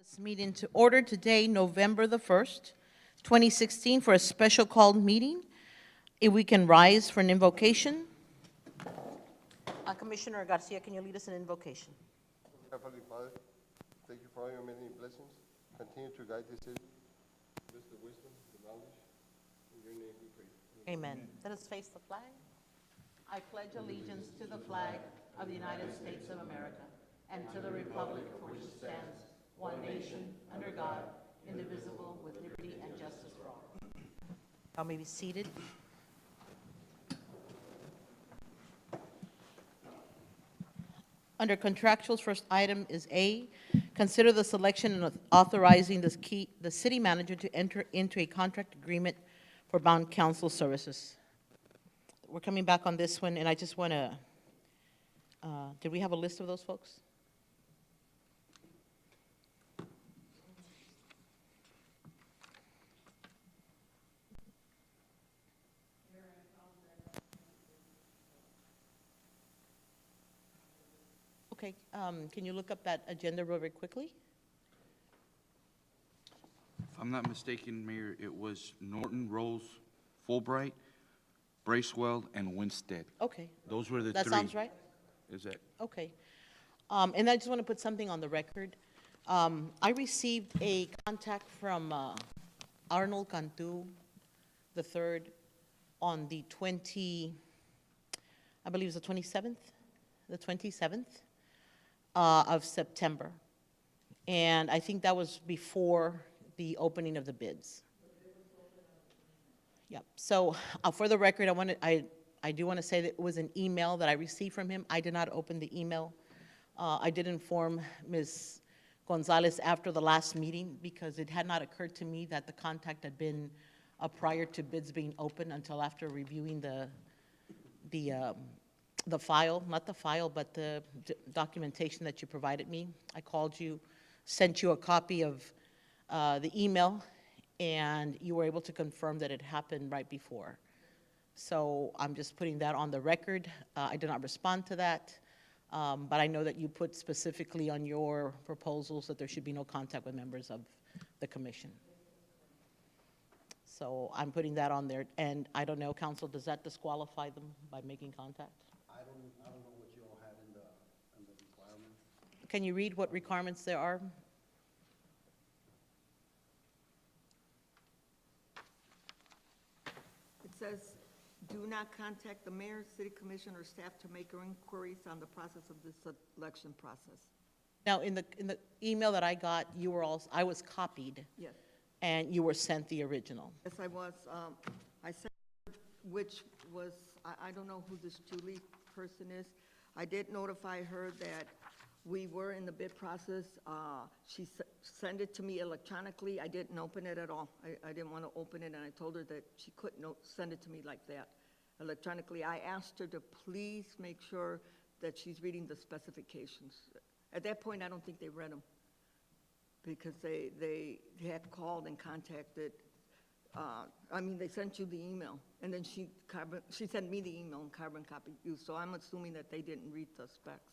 This meeting to order today, November the 1st, 2016, for a special called meeting. If we can rise for an invocation. Commissioner Garcia, can you lead us in invocation? Heavenly Father, thank you for all your many blessings. Continue to guide this city. Give us the wisdom, the knowledge. In your name we pray. Amen. Let us face the flag. I pledge allegiance to the flag of the United States of America and to the republic for which it stands, one nation, under God, indivisible, with liberty and justice for all. Y'all may be seated. Under contractuals, first item is A, consider the selection and authorizing the city manager to enter into a contract agreement for bond counsel services. We're coming back on this one, and I just want to, did we have a list of those folks? Okay, can you look up that agenda real very quickly? If I'm not mistaken, Mayor, it was Norton, Rose, Fulbright, Bracewell, and Winstead. Okay, Those were the three. that sounds right? Is that? Okay. And I just want to put something on the record. I received a contact from Arnold Cantu III on the I believe it's the 27th? The 27th of September. And I think that was before the opening of the bids. Yep. So for the record, I do want to say that it was an email that I received from him. I did not open the email. I did inform Ms. Gonzalez after the last meeting because it had not occurred to me that the contact had been prior to bids being open until after reviewing the file, not the file, but the documentation that you provided me. I called you, sent you a copy of the email, and you were able to confirm that it happened right before. So I'm just putting that on the record. I did not respond to that, but I know that you put specifically on your proposals that there should be no contact with members of the commission. So I'm putting that on there, and I don't know, council, does that disqualify them by making contact? I don't know what you all had in the requirements. Can you read what requirements there are? It says, do not contact the mayor, city commission, or staff to make inquiries on the process of this election process. Now, in the email that I got, I was copied, Yes, and you were sent the original. yes, I was. I said, which was, I don't know who this Julie person is. I did notify her that we were in the bid process. She sent it to me electronically. I didn't open it at all. I didn't want to open it, and I told her that she couldn't send it to me like that electronically. I asked her to please make sure that she's reading the specifications. At that point, I don't think they read them because they had called and contacted. They sent you the email, and then she sent me the email and carbon copied you. So I'm assuming that they didn't read the specs.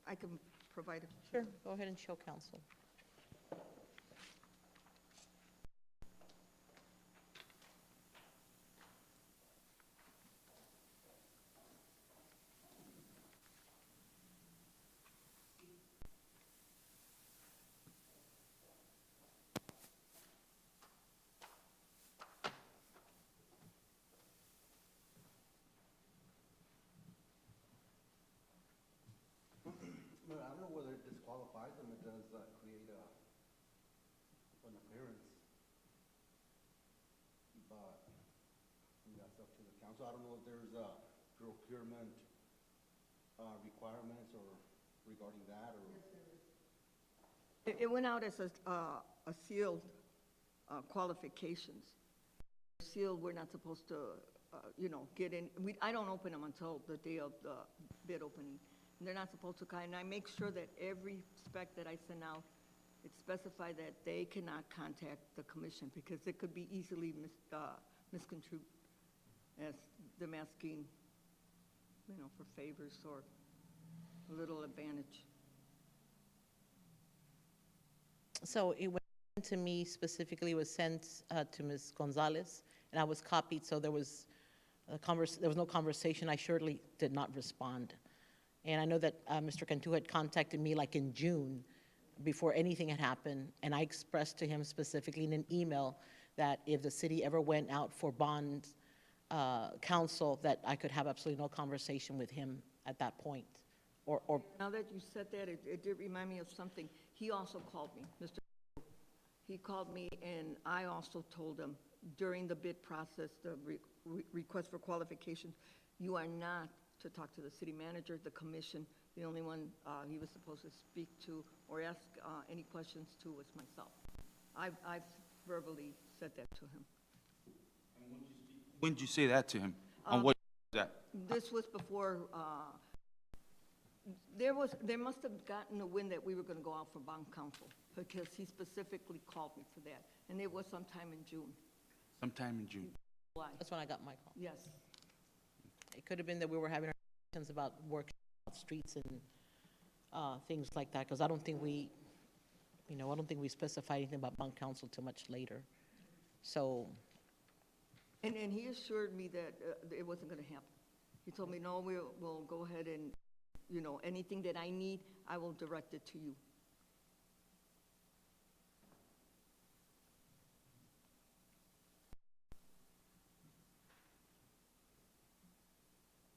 I can provide it. Sure, go ahead and show council. I don't know whether it disqualifies them. It does create an appearance. But that's up to the council. I don't know if there's procurement requirements or regarding that or. It went out as a sealed qualifications. Sealed, we're not supposed to, get in. I don't open them until the day of the bid opening. And they're not supposed to, and I make sure that every spec that I send out, it's specified that they cannot contact the commission because it could be easily misconstrued as them asking, for favors or a little advantage. So it went to me specifically, was sent to Ms. Gonzalez, and I was copied, so there was there was no conversation. I surely did not respond. And I know that Mr. Cantu had contacted me like in June, before anything had happened, and I expressed to him specifically in an email that if the city ever went out for bond counsel, that I could have absolutely no conversation with him at that point. Or Now that you said that, it did remind me of something. He also called me, Mr. He called me, and I also told him during the bid process, the request for qualifications, you are not to talk to the city manager, the commission. The only one he was supposed to speak to or ask any questions to was myself. I've verbally said that to him. When did you say that to him? On what was that? This was before, there must have gotten a wind that we were going to go out for bond counsel, because he specifically called me for that, and it was sometime in June. Sometime in June. July. that's when I got my call. Yes. It could have been that we were having discussions about work, streets and things like that, because I don't think we, I don't think we specified anything about bond council too much later. So, And he assured me that it wasn't going to happen. He told me, no, we'll go ahead and, anything that I need, I will direct it to you.